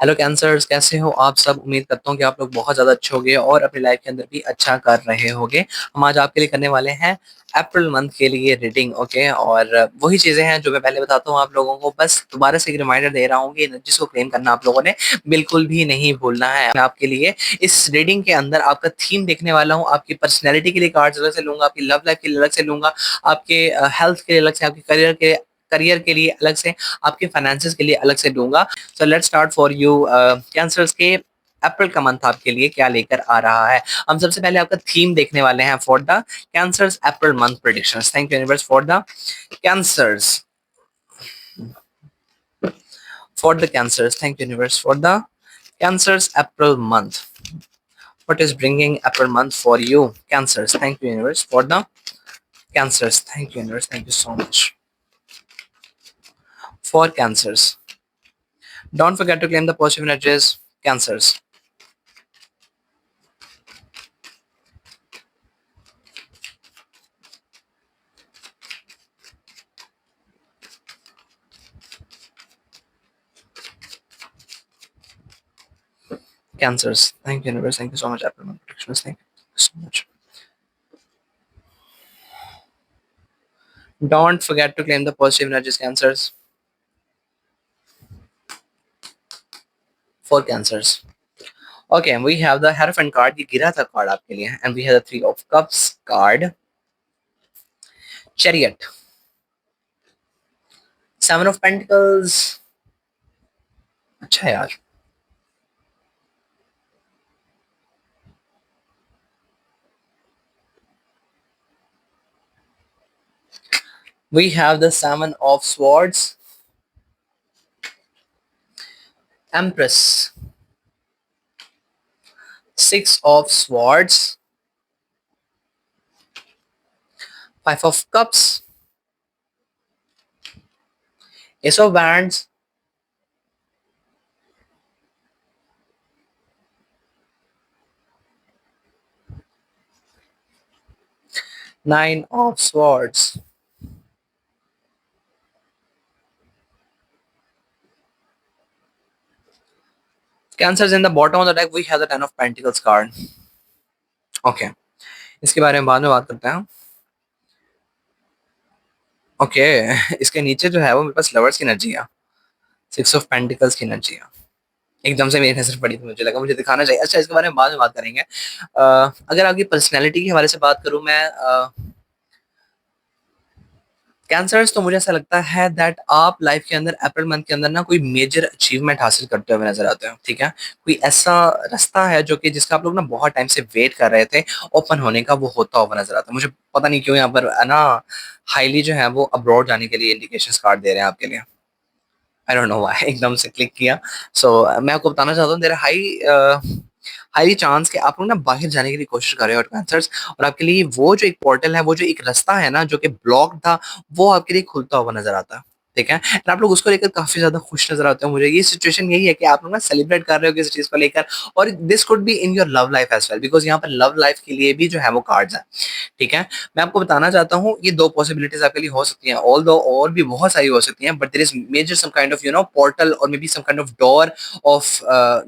Hello cancers, कैसे हो आप सब। उम्मीद करता हूँ कि आप लोग बहुत ज़्यादा अच्छे होंगे और अपनी लाइफ के अंदर भी अच्छा कर रहे होंगे। हम आज आपके लिए करने वाले हैं अप्रैल मंथ के लिए रीडिंग। ओके, और वही चीज़ें हैं जो मैं पहले बताता हूँ आप लोगों को। बस दोबारा से एक रिमाइंडर दे रहा हूँ कि एनर्जीज को क्लेम करना आप लोगों ने बिल्कुल भी नहीं भूलना है। मैं आपके लिए इस रीडिंग के अंदर आपका थीम देखने वाला हूँ। आपकी पर्सनैलिटी के लिए कार्ड्स अलग से लूंगा, आपकी लव लाइफ के लिए अलग से लूंगा, आपके हेल्थ के लिए अलग से, आपके करियर के लिए अलग से, आपके फाइनेंसेस के लिए अलग से दूंगा। So let's start for you cancers के अप्रैल का मंथ आपके लिए क्या लेकर आ रहा है। हम सबसे पहले आपका थीम देखने वाले हैं for the cancers April month predictions. Thank you universe for the cancers, for the cancers. Thank you universe for the cancers April month. What is bringing April month for you cancers? Thank you universe for the cancers. Thank you universe, thank you so much for cancers. Don't forget to claim the positive energies cancers. Cancers. Thank you, universe. Thank you so much, Apple Predictions. Thank you so much. Don't forget to claim the positive energies, cancers. For cancers. Okay, we have the Hierophant card, the Girata card आपके लिए, and we have the Three of Cups card, Chariot, Seven of Pentacles. अच्छा यार. We have the Seven of Swords, Empress, Six of Swords, Five of Cups, Ace of Wands, Nine of Swords. Cancers in the bottom of the deck, we have the Ten of Pentacles card. Okay, इसके बारे में बाद में बात करते हैं. Okay इसके नीचे जो है वो मेरे पास लवर्स की एनर्जी है, सिक्स ऑफ पेंटिकल्स की एनर्जी है. एकदम से मेरी नजर पड़ी तो मुझे लगा मुझे दिखाना चाहिए. अच्छा, इसके बारे में बाद में बात करेंगे. अगर आपकी पर्सनैलिटी के हवाले से बात करूं मैं, कैंसर्स, तो मुझे ऐसा लगता है दैट आप लाइफ के अंदर अप्रैल मंथ के अंदर ना कोई मेजर अचीवमेंट हासिल करते हुए नजर आते हो. ठीक है, कोई ऐसा रास्ता है जो कि जिसका आप लोग ना बहुत टाइम से वेट कर रहे थे ओपन होने का, वो होता हुआ नजर आता है. मुझे पता नहीं क्यों यहाँ पर है ना हाईली जो है वो अब्रॉड जाने के लिए इंडिकेशंस कार्ड दे रहे हैं आपके लिए. आई डोंट नो व्हाई एकदम से क्लिक किया. सो मैं आपको बताना चाहता हूँ देयर हाई चांस कि आप लोग ना बाहर जाने की कोशिश कर रहे हो आंसर्स, और आपके लिए वो जो एक पोर्टल है, वो जो एक रास्ता है ना जो कि ब्लॉक था, वो आपके लिए खुलता हुआ नजर आता है. ठीक है, और आप लोग उसको लेकर काफी ज्यादा खुश नजर आते हो. मुझे ये सिचुएशन यही है कि आप लोग ना सेलिब्रेट कर रहे हो किसी चीज को लेकर, और this could be in your love life as well, because यहाँ पर लव लाइफ के लिए भी जो है वो कार्ड्स है. ठीक है, मैं आपको बताना चाहता हूँ ये दो पॉसिबिलिटीज आपके लिए हो सकती हैं, ऑल दो और भी बहुत सारी हो सकती हैं, but there is major some kind of portal or maybe some kind of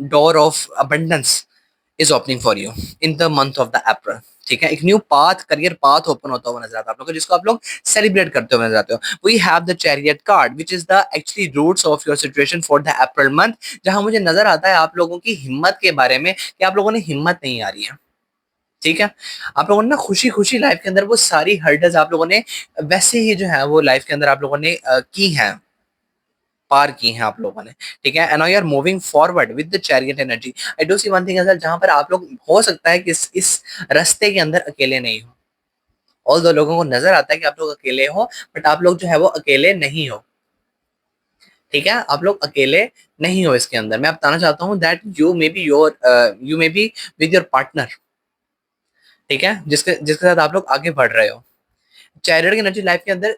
door of abundance is opening for you in the month of the April. ठीक है, एक new path, career path open होता हुआ नजर आता है आप लोगों को, जिसको आप लोग सेलिब्रेट करते हुए नजर आते हो. We have the chariot card which is the actually roots of your situation for the April month, जहां मुझे नजर आता है आप लोगों की हिम्मत के बारे में कि आप लोगों ने हिम्मत नहीं आ रही है. ठीक है, आप लोगों ने ना खुशी खुशी लाइफ के अंदर वो सारी हर्डल्स आप लोगों ने वैसे ही जो है वो लाइफ के अंदर आप लोगों ने की हैं, पार की हैं आप लोगों ने. ठीक है, and now you are moving forward with the chariot energy. I do see one thing as well, जहां पर आप लोग हो सकता है कि इस रास्ते के अंदर अकेले नहीं हो. ऑल दो लोगों को नजर आता है कि आप लोग अकेले हो, बट आप लोग जो है वो अकेले नहीं हो. ठीक है, आप लोग अकेले नहीं हो इसके अंदर. मैं बताना चाहता हूँ that you may be with your partner. ठीक है, जिसके जिसके साथ आप लोग आगे बढ़ रहे हो. चैरियट की एनर्जी लाइफ के अंदर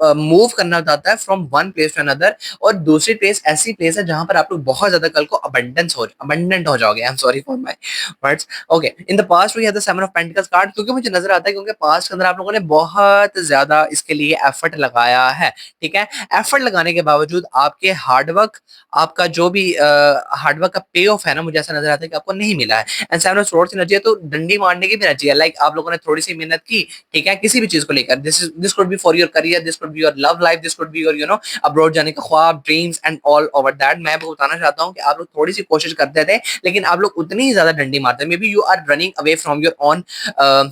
मूव करना चाहता है from one place to another, और दूसरी प्लेस ऐसी प्लेस है जहां पर आप लोग बहुत ज्यादा कल को अबंडेंट हो जाओगे। I am sorry for my words. Okay, in the past we had the seven of pentacles card, क्योंकि मुझे नजर आता है क्योंकि पास्ट के अंदर आप लोगों ने बहुत ज्यादा इसके लिए एफर्ट लगाया है। ठीक है, एफर्ट लगाने के बावजूद आपके हार्डवर्क, आपका जो भी हार्डवर्क का पे ऑफ है ना, मुझे ऐसा नजर आता है कि आपको नहीं मिला है। And seven of swords energy है तो डंडी मारने की भी एनर्जी है। लाइक आप लोगों ने थोड़ी सी मेहनत की, ठीक है, किसी भी चीज को लेकर, this could B for your career, this could be your love life, this could be your abroad जाने का ख्वाब, dreams and all over that. मैं आपको बताना चाहता हूँ कि आप लोग थोड़ी सी कोशिश करते थे, लेकिन आप लोग उतनी ही ज्यादा डंडी मारते हैं। Maybe you are running away from your own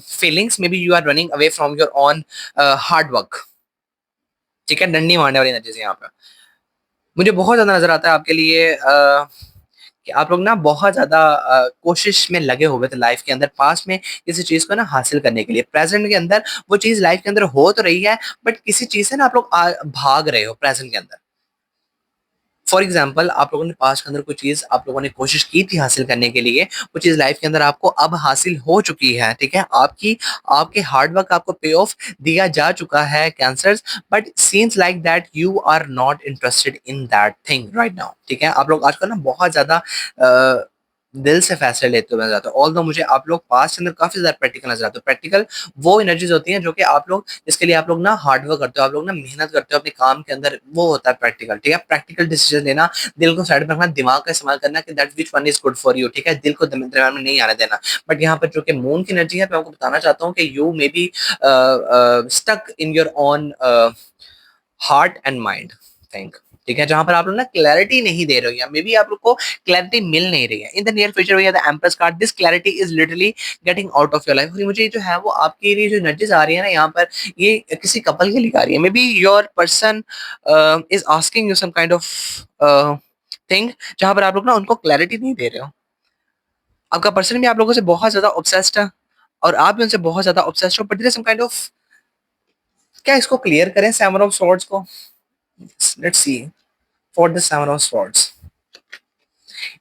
feelings, maybe you are running away from your own hard work. ठीक है, डंडी मारने वाली एनर्जी से यहाँ पे मुझे बहुत ज्यादा नजर आता है आपके लिए कि आप लोग ना बहुत ज्यादा कोशिश में लगे हुए थे लाइफ के अंदर, पास में किसी चीज को ना हासिल करने के लिए। प्रेजेंट के अंदर वो चीज लाइफ के अंदर हो तो रही है, बट किसी चीज से ना आप लोग भाग रहे हो प्रेजेंट के अंदर। फॉर एग्जाम्पल, आप लोगों ने पास्ट के अंदर कोई चीज आप लोगों ने कोशिश की थी हासिल करने के लिए, वो चीज लाइफ के अंदर आपको अब हासिल हो चुकी है। ठीक है, आपकी आपके हार्डवर्क आपको पे ऑफ दिया जा चुका है cancers, but seems like that you are not interested in that thing right now. ठीक है, आप लोग आजकल ना बहुत ज्यादा दिल से फैसले लेते हुए नजर आते हो। ऑल्दो मुझे आप लोग पास्ट के अंदर काफी ज्यादा प्रैक्टिकल नजर आते हो। प्रैक्टिकल वो एनर्जीज होती हैं जो कि आप लोग, जिसके लिए आप लोग ना हार्डवर्क करते हो, आप लोग ना मेहनत करते हो अपने काम के अंदर, वो होता है प्रैक्टिकल। ठीक है, प्रैक्टिकल डिसीजन लेना, दिल को साइड में रखना, दिमाग का इस्तेमाल करना कि that which one is good for you. ठीक है, दिल को दिमाग में नहीं आने देना। बट यहाँ पर जो कि मून की एनर्जी है, मैं आपको बताना चाहता हूँ कि you may be stuck in your own heart and mind think. ठीक है, जहां पर आप लोग ना क्लैरिटी नहीं दे रहे हो, या मे बी आप लोग को क्लैरिटी मिल नहीं रही है। In the near future we have the empress card, this clarity is literally getting out of your life. मुझे ये जो है वो आपके लिए जो एनर्जीज आ रही है ना यहाँ पर, ये किसी कपल के लिए आ रही है। Maybe your person is asking you some kind of thing, जहां पर आप लोग ना उनको क्लैरिटी नहीं दे रहे हो। आपका पर्सन भी आप लोगों से बहुत ज्यादा ऑब्सेस्ड है, और आप भी उनसे बहुत ज्यादा ऑब्सेस्ड हो, but there is some kind of, क्या इसको क्लियर करें सेवन ऑफ स्वॉर्ड्स को? Let's see for the seven of swords,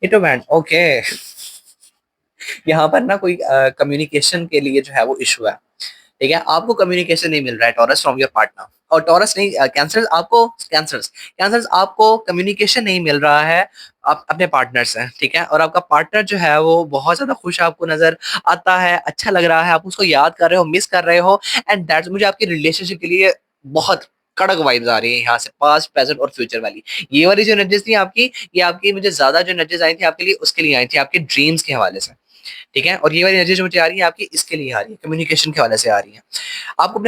it went okay। यहाँ पर ना कोई कम्युनिकेशन के लिए जो है वो इशू है। ठीक है, आपको कम्युनिकेशन नहीं मिल रहा है टॉरस फ्रॉम योर पार्टनर, और टॉरस नहीं, कैंसर्स आपको कम्युनिकेशन नहीं मिल रहा है आप अपने पार्टनर से। ठीक है, और आपका पार्टनर जो है वो बहुत ज्यादा खुश आपको नजर आता है, अच्छा लग रहा है, आप उसको याद कर रहे हो, मिस कर रहे हो, एंड दैट्स, मुझे आपकी रिलेशनशिप के लिए बहुत कड़क वाइब्स आ रही है यहाँ से, पास्ट प्रेजेंट और फ्यूचर वाली। ये वाली जो एनर्जीज थी आपकी, ये आपकी मुझे ज्यादा जो एनर्जीज आई थी आपके लिए, उसके लिए आई थी, आपके ड्रीम्स के हवाले से। ठीक है, और ये वाली एनर्जी जो मुझे आ रही है आपकी, इसके लिए आ रही है, कम्युनिकेशन के हवाले से आ रही है। आपको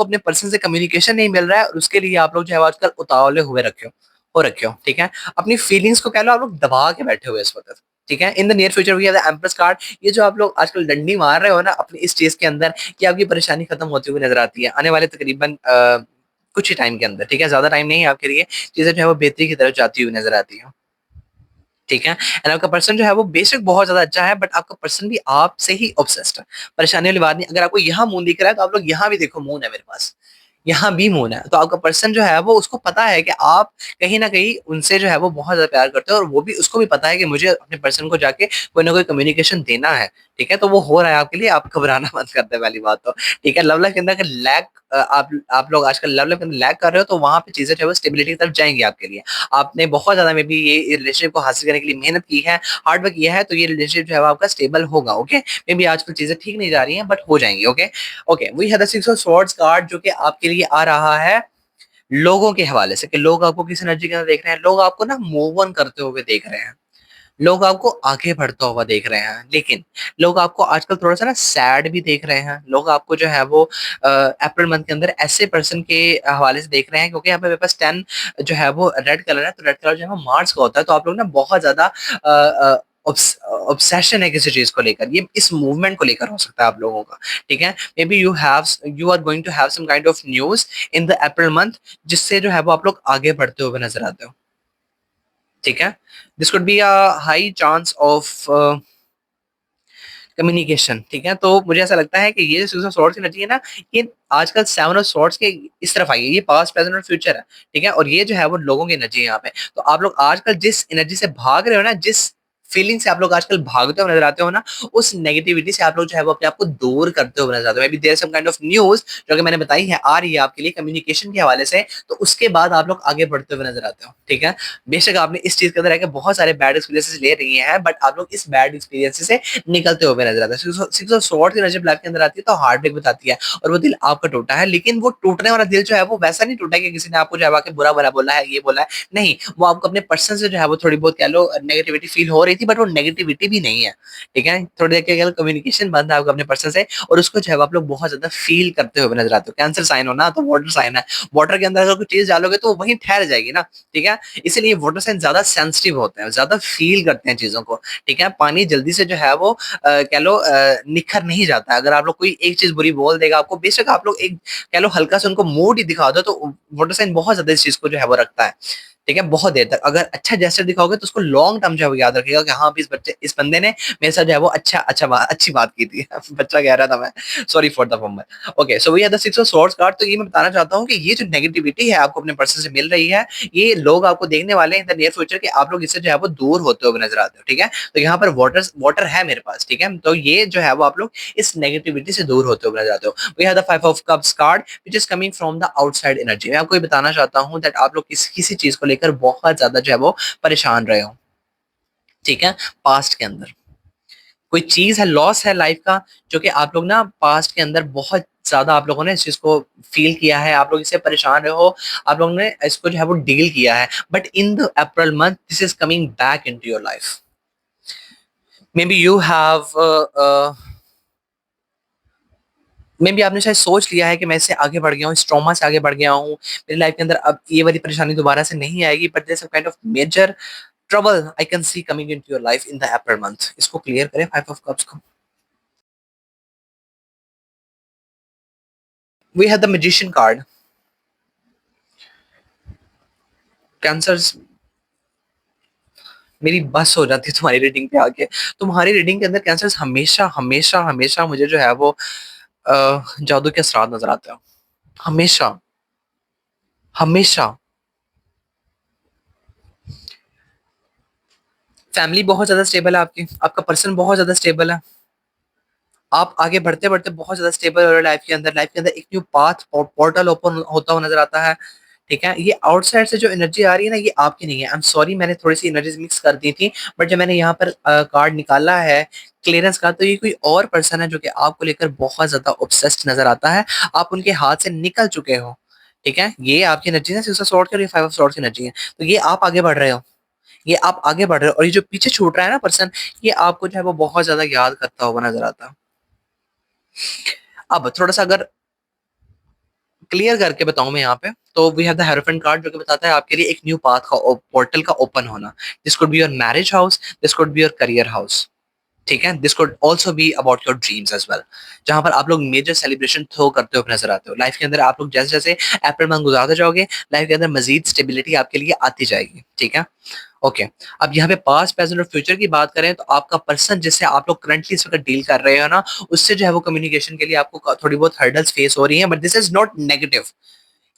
अपने पर्सन से कम्युनिकेशन नहीं मिल रहा है, और उसके लिए आप लोग जो है आजकल उतावले हुए रखे हो। ठीक है, अपनी फीलिंग्स को कह लो आप लोग दबा के बैठे हुए इस वक्त। ठीक है, in the near future we have the empress card. ये जो आप लोग आजकल डंडी मार रहे हो ना अपनी इस चीज के अंदर, कि आपकी परेशानी खत्म होती हुई नजर आती है आने वाले तकरीबन कुछ ही टाइम के अंदर। ठीक है, ज्यादा टाइम नहीं है आपके लिए, चीजें जो है वो बेहतरी की तरफ जाती हुई नजर आती है। ठीक है, एंड आपका पर्सन जो है वो बेशक बहुत ज्यादा अच्छा है, बट आपका पर्सन भी आपसे ही ऑब्सेस्ड है। परेशानी वाली बात नहीं, अगर आपको यहाँ मून दिख रहा है तो आप लोग यहाँ भी देखो, मून है मेरे पास, यहाँ भी मून है। तो आपका पर्सन जो है वो, उसको पता है कि आप कहीं ना कहीं उनसे जो है वो बहुत ज्यादा प्यार करते हो, और वो भी, उसको भी पता है कि मुझे अपने पर्सन को जाके कोई ना कोई कम्युनिकेशन देना है। ठीक है, तो वो हो रहा है आपके लिए, आप घबराना बंद कर दे पहली बात तो। ठीक है, लव लाइफ के अंदर अगर लैक, आप लोग आजकल लव लाइफ के अंदर लैक कर रहे हो, तो वहां पे चीजें जो है वो स्टेबिलिटी की तरफ जाएंगी आपके लिए। आपने बहुत ज्यादा में भी ये रिलेशनशिप को हासिल करने के लिए मेहनत की है, हार्डवर्क किया है, तो ये रिलेशनशिप जो है वो आपका स्टेबल होगा। ओके, मे बी आजकल चीजें ठीक नहीं जा रही हैं, बट हो जाएंगी। Okay, okay, we have the six of swords card, जो कि आपके लिए आ रहा है लोगों के हवाले से, कि लोग आपको किस एनर्जी के अंदर देख रहे हैं, लोग आपको ना मूव ऑन करते हुए देख रहे हैं, लोग आपको आगे बढ़ता हुआ देख रहे हैं। लेकिन लोग आपको आजकल थोड़ा सा ना सैड भी देख रहे हैं। लोग आपको जो है वो अप्रैल मंथ के अंदर ऐसे पर्सन के हवाले से देख रहे हैं, क्योंकि यहाँ पे मेरे पास 10 जो है वो रेड कलर है, तो रेड कलर जो है वो मार्स का होता है। तो आप लोग ना बहुत ज्यादा ऑब्सेशन है किसी चीज को लेकर, ये इस मूवमेंट को लेकर हो सकता है आप लोगों का। ठीक है, maybe you are going to have some kind of news in the April month, जिससे जो है वो आप लोग आगे बढ़ते हुए नजर आते हो। ठीक है, this could be a high chance of communication. ठीक है, तो मुझे ऐसा लगता है कि ये जो सिक्स ऑफ स्वॉर्ड्स की एनर्जी है ना, ये आजकल सेवन ऑफ स्वॉर्ड्स के इस तरफ आई है, ये पास्ट प्रेजेंट और फ्यूचर है। ठीक है, और ये जो है वो लोगों की एनर्जी है यहाँ पे। तो आप लोग आजकल जिस एनर्जी से भाग रहे हो ना, जिस फीलिंग से आप लोग आजकल भागते हुए नज़र आते हो ना, उस नेगेटिविटी से आप लोग जो है वो अपने आप को दूर करते हुए नज़र आते हो। Maybe there is some kind of news जो कि मैंने बताई है, आ रही है आपके लिए कम्युनिकेशन के हवाले से, तो उसके बाद आप लोग आगे बढ़ते हुए नज़र आते हो, ठीक है? बेशक आपने इस चीज़ के अंदर आके बहुत सारे बैड एक्सपीरियंसेस ले रही हैं, बट आप लोग इस बैड एक्सपीरियंसेस से निकलते हुए नज़र आते हैं। सिक्स ऑफ स्वॉर्ड्स की एनर्जी लाइफ के अंदर आती है तो हार्ट ब्रेक बताती है, और वो दिल आपका टूटा है, लेकिन वो टूटने वाला दिल जो है वो वैसा नहीं टूटा कि किसी ने आपको जो है आके बुरा-भला बोला है, ये बोला है। नहीं, वो आपको अपने पर्सन से जो है वो थोड़ी बहुत कह लो नेगेटिविटी फील हो रही थी, बट वो नेगेटिविटी भी नहीं है, ठीक है? थोड़ी देर के लिए कम्युनिकेशन बंद है आपका अपने पर्सन से, और उसको जो है वो आप लोग बहुत ज़्यादा फील करते हुए नज़र आते हो। कैंसर साइन हो ना, तो वाटर साइन है। वाटर के अंदर अगर कोई चीज़ डालोगे तो वो वहीं ठहर जाएगी ना, ठीक है? इसीलिए वाटर साइन ज़्यादा सेंसिटिव होते हैं, ज़्यादा फील करते हैं चीज़ों को, ठीक है? पानी जल्दी से जो है वो कह लो निखर नहीं जाता है। अगर आप लोग कोई एक चीज़ बुरी बोल देगा आपको, बेशक आप लोग एक कह लो हल्का सा उनको मूड ही दिखा दो, तो वाटर साइन बहुत ज़्यादा इस चीज़ को जो है वो रखता है। ठीक है? बहुत देर तक। अगर अच्छा जेस्चर दिखाओगे तो उसको लॉन्ग टर्म जो है वो याद रखेगा कि हाँ, अभी इस बंदे ने मेरे साथ जो है वो अच्छी बात की थी। बच्चा कह रहा था मैं, sorry for the fumble. Okay, so we have the six of swords card. तो ये मैं बताना चाहता हूँ कि ये जो नेगेटिविटी है आपको अपने पर्सन से मिल रही है, ये लोग आपको देखने वाले हैं इन द नियर फ्यूचर कि आप लोग इससे जो है वो दूर होते हुए नज़र आते हो, ठीक है? तो यहाँ पर वाटर है मेरे पास, ठीक है? तो ये जो है वो आप लोग इस नेगेटिविटी से दूर होते हुए नज़र आते हो। We have the five of cups card which is coming from the outside energy. मैं आपको ये बताना चाहता हूँ दैट आप लोग किसी चीज़ को लेकर बहुत ज़्यादा जो है वो परेशान रहे हो, ठीक है? पास्ट के अंदर। कोई चीज़ है, लॉस है लाइफ का, जो कि आप लोग ना पास्ट के अंदर बहुत ज़्यादा आप लोगों ने इस चीज़ को फ़ील किया है, आप लोग इससे परेशान रहे हो, आप लोगों ने इसको जो है वो डील किया है। But in the April month this is coming back into your life. May be you have may be आपने शायद सोच लिया है कि मैं इससे आगे बढ़ गया हूँ, इस ट्रॉमा से आगे बढ़ गया हूँ, मेरी लाइफ के अंदर अब ये वाली परेशानी दोबारा से नहीं आएगी, but there is some kind of major trouble I can see coming into your life in the April month. इसको क्लियर करें 5 ऑफ कप्स को। We have the magician card. Cancers, मेरी बस हो जाती है तुम्हारी रीडिंग पे आके। तुम्हारी रीडिंग के अंदर कैंसर्स हमेशा, हमेशा, हमेशा मुझे जो है वो जादू के असरार नज़र आते हैं। हमेशा, हमेशा। फैमिली बहुत ज़्यादा स्टेबल है आपकी, आपका पर्सन बहुत ज़्यादा स्टेबल है। आप आगे बढ़ते-बढ़ते बहुत ज़्यादा स्टेबल हो रहे हो लाइफ के अंदर। लाइफ के अंदर एक न्यू पाथ पोर्टल ओपन होता हुआ नज़र आता है, ठीक है? ये आउटसाइड से जो एनर्जी आ रही है ना, ये आपकी नहीं है। आई एम सॉरी, मैंने थोड़ी-सी एनर्जीज़ मिक्स कर दी थी, बट जब मैंने यहाँ पर कार्ड निकाला है क्लीयरेंस का, तो ये कोई और पर्सन है जो कि आपको लेकर बहुत ज़्यादा ऑब्सेस्ड नज़र आता है। आप उनके हाथ से निकल चुके हो, ठीक है? ये आपकी एनर्जी है, सिक्स ऑफ स्वॉर्ड्स की और ये फाइव ऑफ स्वॉर्ड्स की एनर्जी है। तो ये आप आगे बढ़ रहे हो, ये आप आगे बढ़ रहे हो, और ये जो पीछे छूट रहा है ना पर्सन, ये आपको जो है वो बहुत ज़्यादा याद करता हुआ नज़र आता है। अब थोड़ा-सा अगर क्लियर करके बताऊँ मैं यहाँ पे, तो we have the hierophant card जो कि बताता है आपके लिए एक न्यू पाथ का पोर्टल का ओपन होना। This could be your marriage house, this could be your career house, ठीक है? This could also be about your dreams as well, जहाँ पर आप लोग मेजर सेलिब्रेशन थ्रो करते हुए नज़र आते हो। लाइफ के अंदर आप लोग जैसे-जैसे अप्रैल मंथ गुज़ारते जाओगे, लाइफ के अंदर मज़ीद स्टेबिलिटी आपके लिए आती जाएगी, ठीक है? ओके, अब यहाँ पे पास्ट, प्रेजेंट और फ्यूचर की बात करें तो आपका पर्सन जिससे आप लोग करंटली इस वक़्त डील कर रहे हो ना, उससे जो है वो कम्युनिकेशन के लिए आपको थोड़ी बहुत हर्डल्स फेस हो रही हैं, but this is not negative.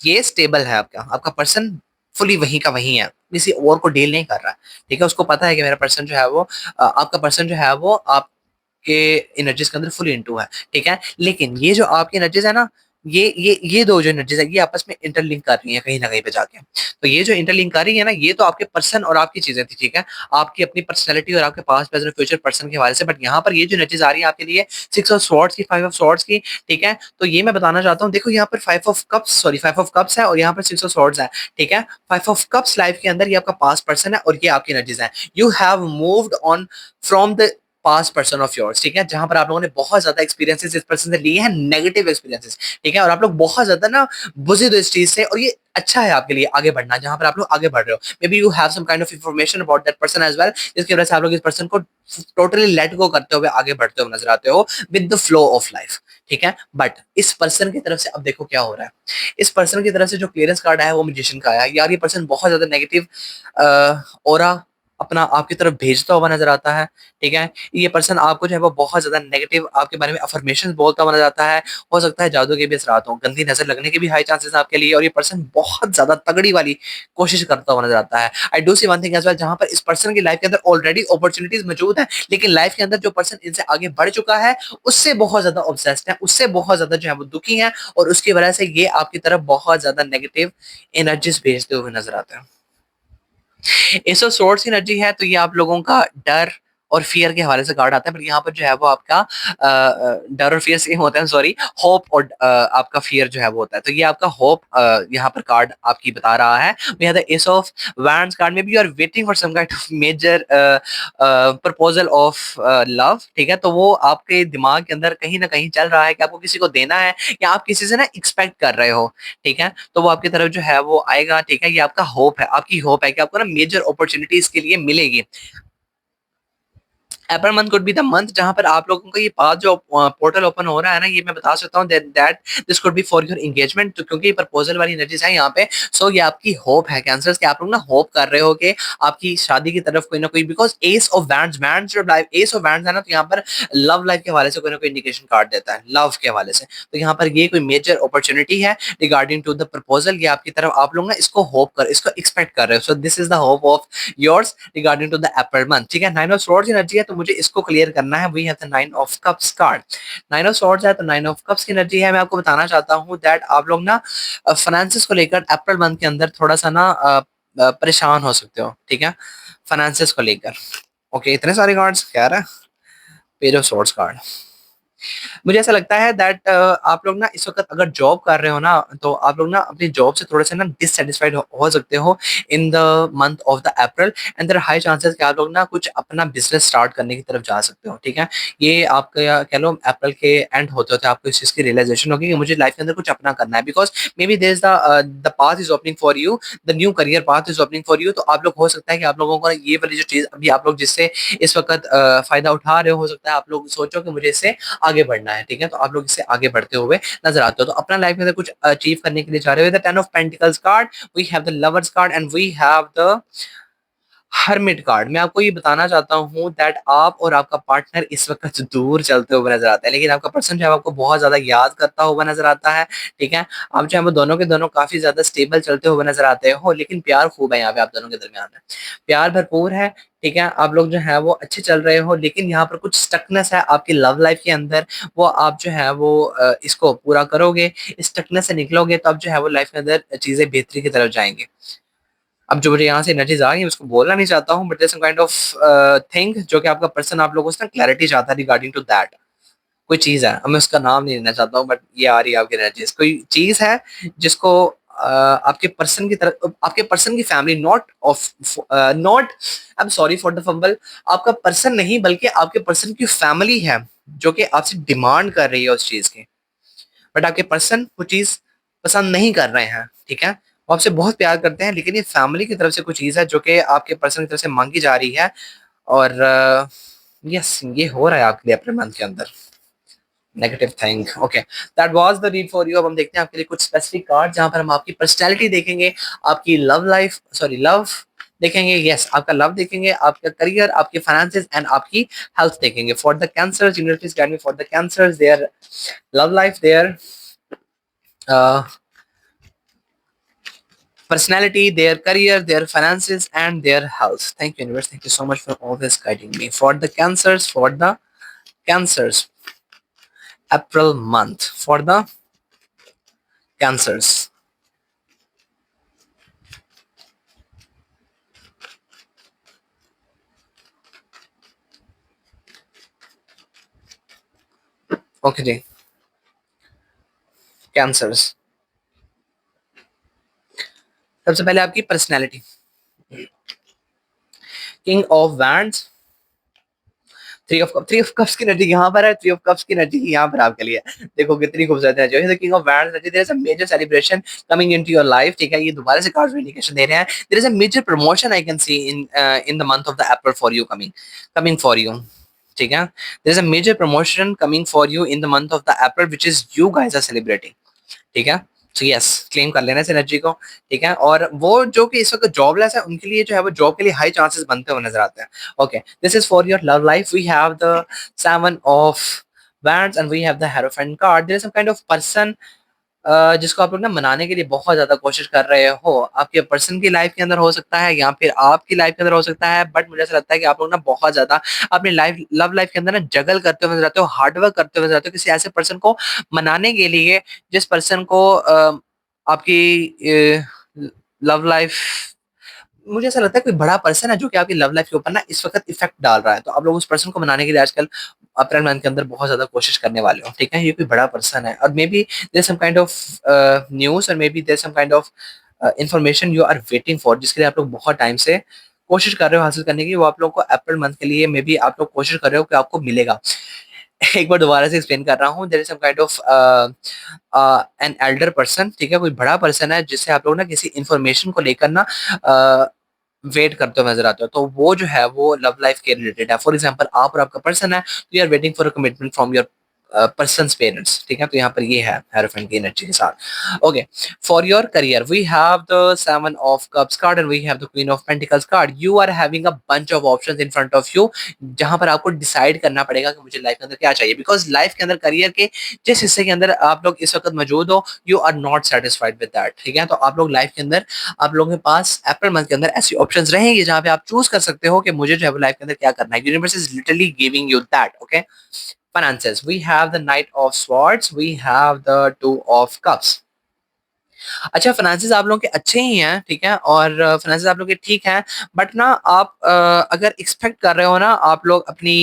ये स्टेबल है आपका, आपका पर्सन फुली वहीं का वहीं है, किसी और को डील नहीं कर रहा है, ठीक है? उसको पता है कि मेरा पर्सन जो है वो आपका पर्सन जो है वो आपके एनर्जीज़ के अंदर फुली इंटू है, ठीक है? लेकिन ये जो आपकी एनर्जीज़ है ना, ये 2 जो एनर्जीज़ है, ये आपस में इंटरलिंक कर रही हैं कहीं न कहीं पे जाके। तो ये जो इंटरलिंक कर रही है ना, ये तो आपके पर्सन और आपकी चीज़ें थी, ठीक है? आपकी अपनी पर्सनैलिटी और आपके पास्ट, प्रेज़ेंट, फ्यूचर पर्सन के हवाले से, बट यहाँ पर ये जो एनर्जीज़ आ रही है आपके लिए 6 ऑफ स्वॉर्ड्स की, 5 ऑफ स्वॉर्ड्स की, ठीक है? तो ये मैं बताना चाहता हूँ, देखो यहाँ पर 5 ऑफ कप्स है और यहाँ पर 6 ऑफ स्वॉर्ड्स है, ठीक है? 5 ऑफ कप्स लाइफ के अंदर ये आपका पास्ट पर्सन है और ये आपकी एनर्जीज़ हैं। You have moved on from the past person of yours, ठीक है? जहाँ पर आप लोगों ने बहुत ज़्यादा एक्सपीरियंसेस इस पर्सन से लिए हैं, नेगेटिव एक्सपीरियंसेस, ठीक है? और आप लोग बहुत ज़्यादा ना बुझे हो इस चीज़ से, और ये अच्छा है आपके लिए आगे बढ़ना, जहाँ पर आप लोग आगे बढ़ रहे हो। Maybe you have some kind of information about that person as well, जिसकी वजह से आप लोग इस पर्सन को टोटली लेट गो करते हुए आगे बढ़ते हुए नज़र आते हो with the flow of life, ठीक है? बट इस पर्सन की तरफ से अब देखो क्या हो रहा है। इस पर्सन की तरफ से जो क्लीयरेंस कार्ड आया है वो मैजिशियन का आया है। यार ये पर्सन बहुत ज़्यादा नेगेटिव ऑरा अपना आपकी तरफ भेजता हुआ नज़र आता है, ठीक है? ये पर्सन आपको जो है वो बहुत ज़्यादा नेगेटिव आपके बारे में अफ़र्मेशंस बोलता हुआ नज़र आता है। हो सकता है जादू के भी असरात हों, गंदी नज़र लगने के भी हाई चांसेस हैं आपके लिए और ये पर्सन बहुत ज़्यादा तगड़ी वाली कोशिश करता हुआ नज़र आता है। I do see one thing as well जहाँ पर इस पर्सन की लाइफ़ के अंदर ऑलरेडी अपॉर्च्युनिटीज़ मौजूद हैं, लेकिन लाइफ़ के अंदर जो पर्सन इनसे आगे बढ़ चुका है, उससे बहुत ज़्यादा ऑब्सेस्ड है, उससे बहुत ज़्यादा जो है वो दुखी हैं और उसकी वजह से ये आपकी तरफ बहुत ज़्यादा नेगेटिव एनर्जीज़ भेजते हुए नज़र आते हैं। एस ऑफ सोर्ड्स की एनर्जी है तो ये आप लोगों का डर और फ़ियर के हवाले से कार्ड आता है, बट यहाँ पर जो है वो आपका डर और फ़ियर सेम होता है, सॉरी, होप और आपका फ़ियर जो है वो होता है। तो ये आपका होप यहाँ पर कार्ड आपकी बता रहा है। We have the ace of wands card में भी you are waiting for some kind of major proposal of love, ठीक है? तो वो आपके दिमाग के अंदर कहीं न कहीं चल रहा है कि आपको किसी को देना है या आप किसी से ना एक्सपेक्ट कर रहे हो, ठीक है? तो वो आपकी तरफ जो है वो आएगा, ठीक है? ये आपका होप है, आपकी होप है कि आपको ना मेजर अपॉर्च्युनिटी इसके लिए मिलेगी। April month could be the month जहाँ पर आप लोगों को ये पाथ जो पोर्टल ओपन हो रहा है ना, ये मैं बता सकता हूँ that that this could B for your engagement, तो क्योंकि प्रपोजल वाली एनर्जीज है यहाँ पे। सो ये आपकी होप है कैंसर्स कि आप लोग ना होप कर रहे हो कि आपकी शादी की तरफ कोई ना कोई, because S of wands wands जो लाइफ एस ऑफ वैंड्स है ना, तो यहाँ पर लव लाइफ के हवाले से कोई ना कोई इंडिकेशन कार्ड देता है लव के हवाले से। तो यहाँ पर ये कोई मेजर अपॉर्चुनिटी है रिगार्डिंग टू द प्रपोजल, ये आपकी तरफ आप लोग ना इसको होप कर, इसको एक्सपेक्ट कर रहे हो। So this is the hope of yours regarding to the April month, ठीक है? नाइन ऑफ स्वॉर्ड्स एनर्जी है तो मुझे इसको क्लियर करना है। We have the nine of cups card. Nine of swords है तो नाइन ऑफ कप्स की एनर्जी है। मैं आपको बताना चाहता हूँ दैट आप लोग ना फाइनेंसिस को लेकर अप्रैल मंथ के अंदर थोड़ा सा ना परेशान हो सकते हो, ठीक है? फाइनेंसिस को लेकर। ओके, इतने सारे कार्ड्स खैर है। Page of swords card. मुझे ऐसा लगता है दैट आप लोग ना इस वक़्त अगर जॉब कर रहे हो ना, तो आप लोग ना अपनी जॉब से थोड़े-से ना डिससैटिस्फाइड हो सकते हो in the month of the April and there are high chances कि आप लोग ना कुछ अपना बिज़नेस स्टार्ट करने की तरफ जा सकते हो, ठीक है? ये आपका कह लो अप्रैल के एंड होते-होते आपको इस चीज़ की रियलाइज़ेशन होगी कि मुझे लाइफ़ के अंदर कुछ अपना करना है, because maybe there is the path is opening for you, the new career path is opening for you. तो आप लोग हो सकता है कि आप लोगों को ये वाली जो चीज़ अभी आप लोग जिससे इस वक़्त फ़ायदा उठा रहे हो सकता है आप लोग सोचो कि मुझे इससे आगे बढ़ना है, ठीक है? तो आप लोग इससे आगे बढ़ते हुए नज़र आते हो। तो अपना लाइफ में अगर कुछ अचीव करने के लिए जा रहे हो, the 10 of pentacles card, we have the lovers card and we have the hermit card. मैं आपको ये बताना चाहता हूँ दैट आप और आपका पार्टनर इस वक़्त दूर चलते हुए नज़र आता है, लेकिन आपका पर्सन जो है आपको बहुत ज़्यादा याद करता हुआ नज़र आता है, ठीक है? आप जो है वो दोनों के दोनों काफ़ी ज़्यादा स्टेबल चलते हुए नज़र आते हो, लेकिन प्यार खूब है यहाँ पे आप दोनों के दरमियान में। प्यार भरपूर है, ठीक है? आप लोग जो है वो अच्छे चल रहे हो, लेकिन यहाँ पर कुछ स्टकनेस है आपकी लव लाइफ़ के अंदर, वो आप जो है वो इसको पूरा करोगे, इस स्टकनेस से निकलोगे तो अब जो है वो लाइफ़ के अंदर चीज़ें बेहतरी की तरफ जाएँगी। अब जो मुझे यहाँ से एनर्जीज़ आ रही हैं, उसको बोलना नहीं चाहता हूँ, but there some kind of thing जो कि आपका पर्सन आप लोगों से ना क्लैरिटी चाहता है रिगार्डिंग टू दैट। कोई चीज़ है, अब मैं उसका नाम नहीं लेना चाहता हूँ, बट ये आ रही है आपकी एनर्जीज़। कोई चीज़ है जिसको आपके पर्सन की तरफ, आपके पर्सन की family, not, I am sorry for the fumble, आपका पर्सन नहीं बल्कि आपके पर्सन की फैमिली है, जो कि आपसे डिमांड कर रही है उस चीज़ की। बट आपके पर्सन वो चीज़ पसंद नहीं कर रहे हैं, ठीक है? वो आपसे बहुत प्यार करते हैं, लेकिन ये फैमिली की तरफ से कोई चीज़ है जो कि आपके पर्सन की तरफ से माँगी जा रही है और यस, ये हो रहा है आपके लिए अप्रैल मंथ के अंदर। Negative thing, okay, that was the read for you. अब हम देखते हैं आपके लिए कुछ स्पेसिफिक कार्ड जहाँ पर हम आपकी पर्सनैलिटी देखेंगे, आपकी लव लाइफ, सॉरी लव देखेंगे, यस आपका लव देखेंगे, आपका करियर, आपके फाइनेंसेस एंड आपकी हेल्थ देखेंगे। For the cancers, universe please guide me for the cancers, their love life, their uh, personality, their career, their finances, and their health. Thank you, universe. Thank you so much for always guiding me. For the cancers, April month. For the cancers. Okay, जी, cancers. सबसे पहले आपकी personality, king of wands, three of cups की energy यहाँ पर है, three of cups की energy यहाँ पर आपके लिए देखो कितनी खूबसूरत है। जो है king of wands energy, there is a major celebration coming into your life, ठीक है? ये दोबारा से कार्ड्स इंडिकेशन दे रहे हैं। There is a major promotion I can see in the month of the April for you, coming for you, ठीक है? There is a major promotion coming for you in the month of the April which is you guys are celebrating, ठीक है? तो yes, claim कर लेना इस energy को, ठीक है? और वो जो कि इस वक़्त जॉबलेस है, उनके लिए जो है वो जॉब के लिए हाई चांसेस बनते हुए नज़र आते हैं। Okay, this is for your love life. We have the 7 of wands and we have the Hierophant card. There is some kind of person जिसको आप लोग ना मनाने के लिए बहुत ज़्यादा कोशिश कर रहे हो। आपके पर्सन की लाइफ़ के अंदर हो सकता है या फिर आपकी लाइफ़ के अंदर हो सकता है, बट मुझे ऐसा लगता है कि आप लोग ना बहुत ज़्यादा अपनी लव लाइफ़ के अंदर ना जगल करते हुए नज़र आते हो, हार्ड वर्क करते हुए नज़र आते हो किसी ऐसे पर्सन को मनाने के लिए, जिस पर्सन को आपकी लव लाइफ़, मुझे ऐसा लगता है कोई बड़ा पर्सन है जो कि आपकी लव लाइफ के ऊपर ना इस वक़्त इफ़ेक्ट डाल रहा है। तो आप लोग उस पर्सन को मनाने के लिए आजकल अप्रैल मंथ के अंदर बहुत ज़्यादा कोशिश करने वाले हो, ठीक है? ये कोई बड़ा पर्सन है और maybe there is some kind of news or maybe there is some kind of information you are waiting for, जिसके लिए आप लोग बहुत टाइम से कोशिश कर रहे हो हासिल करने की। वो आप लोगों को अप्रैल मंथ के लिए मेबी आप लोग कोशिश कर रहे हो कि आपको मिलेगा। एक बार दोबारा से एक्सप्लेन कर रहा हूँ। There is some kind of an elder person, ठीक है? कोई बड़ा पर्सन है जिससे आप लोग ना किसी इन्फॉर्मेशन को लेकर ना वेट करते हुए नज़र आते हो। तो वो जो है वो लव लाइफ़ के रिलेटेड है। फॉर एग्ज़ाम्पल आप और आपका पर्सन है, तो you are waiting for a commitment from your person's parents, ठीक है? तो यहाँ पर ये है हेरोफेंट की एनर्जी के साथ। Okay, for your career we have the 7 of cups card and we have the queen of pentacles card. You are having a bunch of options in front of you, जहाँ पर आपको decide करना पड़ेगा कि मुझे life के अंदर क्या चाहिए। बिकॉज़ लाइफ़ के अंदर करियर के जिस हिस्से के अंदर आप लोग इस वक़्त मौजूद हो, you are not satisfied with that, ठीक है? तो आप लोग लाइफ़ के अंदर आप लोगों के पास अप्रैल मंथ के अंदर ऐसी ऑप्शंस रहेंगी जहाँ पे आप चूज कर सकते हो कि मुझे जो है लाइफ के अंदर क्या करना है। Universe is literally giving you that. Okay, finances we have the knight of swords, we have the two of cups। अच्छा, फाइनेंसेस आप लोगों के अच्छे ही हैं, ठीक है? और फाइनेंसेस आप लोगों के ठीक हैं, बट ना आप अगर एक्सपेक्ट कर रहे हो ना आप लोग अपनी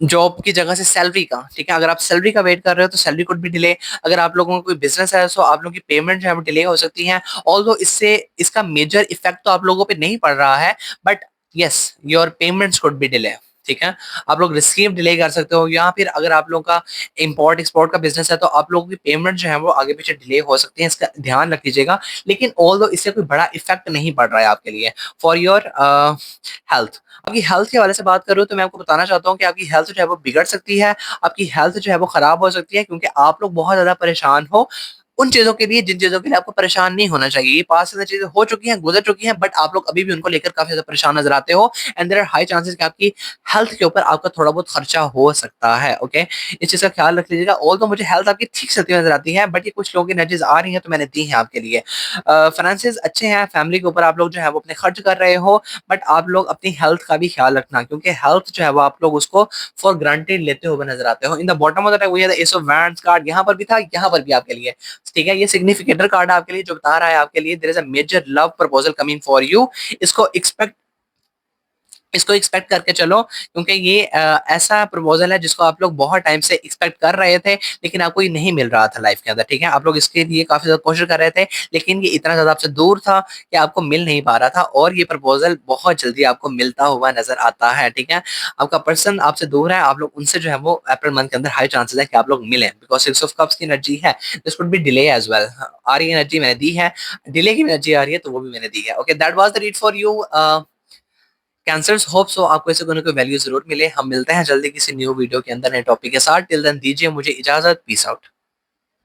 जॉब की जगह से सैलरी का, ठीक है? अगर आप सैलरी का वेट कर रहे हो तो सैलरी कुड बी डिले। अगर आप लोगों का कोई बिज़नेस है तो आप लोगों की पेमेंट जो है वो डिले हो सकती है। ऑल्दो इससे इसका मेजर इफ़ेक्ट तो आप लोगों पे नहीं पड़ रहा है, but yes, your payments could be delay, ठीक है? आप लोग रिसीव डिले कर सकते हो या फिर अगर आप लोगों का इम्पोर्ट एक्सपोर्ट का बिज़नेस है तो आप लोगों की पेमेंट जो है वो आगे पीछे डिले हो सकती है, इसका ध्यान रख लीजिएगा। लेकिन ऑल्दो इससे कोई बड़ा इफ़ेक्ट नहीं पड़ रहा है आपके लिए। फॉर योर हेल्थ, आपकी हेल्थ के हवाले से बात करूँ तो मैं आपको बताना चाहता हूँ कि आपकी हेल्थ जो है वो बिगड़ सकती है, आपकी हेल्थ जो है वो खराब हो सकती है क्योंकि आप लोग बहुत ज़्यादा परेशान हो उन चीज़ों के लिए जिन चीज़ों के लिए आपको परेशान नहीं होना चाहिए। ये पास्ट के अंदर चीज़ें हो चुकी हैं, गुज़र चुकी हैं, बट आप लोग अभी भी उनको लेकर काफ़ी ज़्यादा परेशान नज़र आते हो and there are high chances कि आपकी हेल्थ के ऊपर आपका थोड़ा बहुत खर्चा हो सकता है, ओके? इस चीज़ का ख्याल रख लीजिएगा। ऑल्दो मुझे हेल्थ आपकी ठीक चलती हुई नज़र आती है, बट ये कुछ लोगों की एनर्जीज़ आ रही हैं तो मैंने दी हैं आपके लिए। फाइनेंसेस अच्छे हैं, फैमिली के ऊपर आप लोग जो है वो अपने खर्च कर रहे हो, बट आप लोग अपनी हेल्थ का भी ख्याल रखना क्योंकि हेल्थ जो है वो आप लोग उसको फॉर ग्रांटेड लेते हुए नजर आते हो। In the bottom of the deck we have the ace of wands card, यहाँ पर भी था, यहाँ पर भी आपके लिए, ठीक है? ये सिग्निफिकेटर कार्ड आपके लिए जो बता रहा है आपके लिए there is a major love proposal coming for you. इसको एक्सपेक्ट इसको एक्सपेक्ट करके चलो क्योंकि ये ऐसा प्रपोजल है जिसको आप लोग बहुत टाइम से एक्सपेक्ट कर रहे थे लेकिन आपको ये नहीं मिल रहा था लाइफ के अंदर, ठीक है? आप लोग इसके लिए काफी ज्यादा कोशिश कर रहे थे लेकिन ये इतना ज्यादा आपसे दूर था कि आपको मिल नहीं पा रहा था और ये प्रपोजल बहुत जल्दी आपको मिलता हुआ नजर आता है, ठीक है? आपका पर्सन आपसे दूर है, आप लोग उनसे जो है वो अप्रैल मंथ के अंदर हाई चांसेस है कि आप लोग मिलें बिकॉज 6 ऑफ कप्स की एनर्जी है। This could be delay as well. आ रही एनर्जी मैंने दी है, डिले की एनर्जी आ रही है तो वो भी मैंने दी है। Okay, that was the read for you cancers. Hope so आपको इससे कोई ना कोई वैल्यू जरूर मिले। हम मिलते हैं जल्दी किसी न्यू वीडियो के अंदर नए टॉपिक के साथ। टिल देन दीजिए मुझे इजाजत। Peace out.